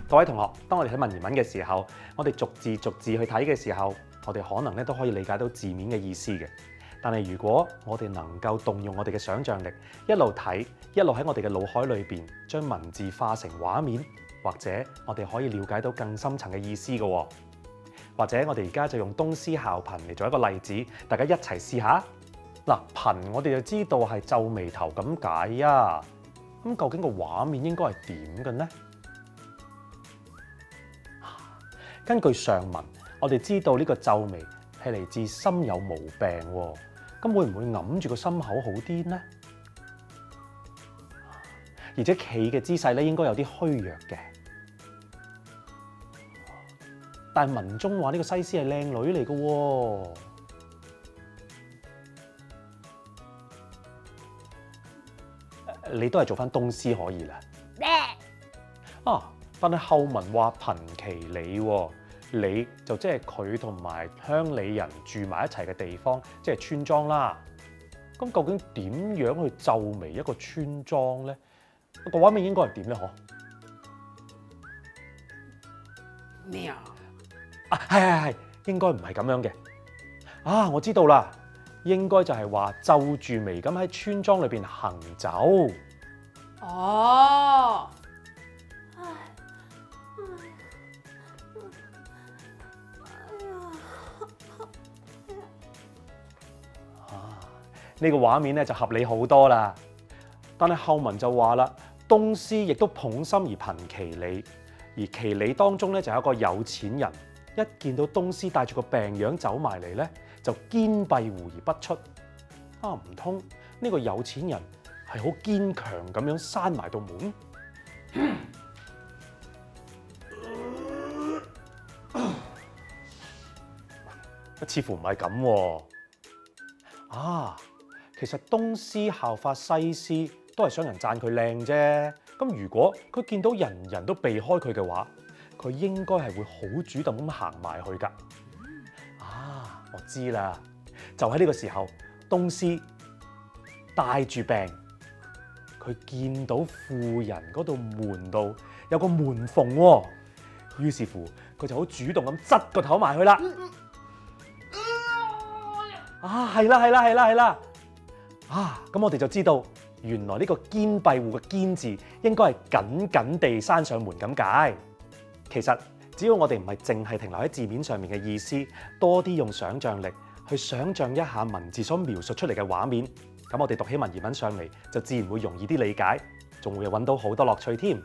各位同學，當我哋睇文言文嘅時候，我哋逐字逐字去睇嘅時候，我哋可能咧都可以理解到字面嘅意思嘅。但係如果我哋能夠動用我哋嘅想像力，一路睇，一路喺我哋嘅腦海裏邊將文字化成畫面，或者我哋可以了解到更深層嘅意思嘅。或者我哋而家就用東施效顰嚟做一個例子，大家一齊試下。嗱，顰我哋就知道係皺眉頭咁解啊。咁究竟個畫面應該係點嘅呢？根據上文，我哋知道呢個皺眉係嚟自心有毛病喎。咁會唔會揞住個心口好啲呢？而且企嘅姿勢咧應該有啲虛弱嘅。但係文中話呢個西施係靚女嚟嘅喎。你都係做翻東施可以啦。但係後文話頻其里喎，里就即係佢同埋鄉里人住埋一齊嘅地方，即係村莊啦。咁究竟點樣去皺眉一個村莊咧？個畫面應該係點咧？嗬？咩啊？係，應該唔係咁樣嘅。我知道啦，應該就係話皺住眉咁喺村莊裏邊行走。哦。呢個畫面咧就合理好多啦。但係後文就話啦，東施亦都捧心而頻其里，而其里當中咧就有一個有錢人，一見到東施帶住個病樣走埋嚟咧，就堅閉戶而不出。唔通呢個有錢人係好堅強咁樣閂埋道門？似乎唔係咁喎。其實東施效法西施都係想人讚佢靚啫。咁如果佢見到人人都避開佢嘅話，佢應該係會好主動咁行埋去㗎。我知啦，就喺呢個時候，東施帶住病，佢見到婦人嗰度門度有個門縫喎，於是乎佢就好主動咁側個頭埋去啦。係啦。咁我哋就知道，原來呢個堅閉戶嘅堅字應該係緊緊地閂上門咁解。其實只要我哋唔係淨係停留喺字面上面嘅意思，多啲用想像力去想像一下文字所描述出嚟嘅畫面，咁我哋讀起文言文上嚟就自然會容易啲理解，仲會揾到好多樂趣添。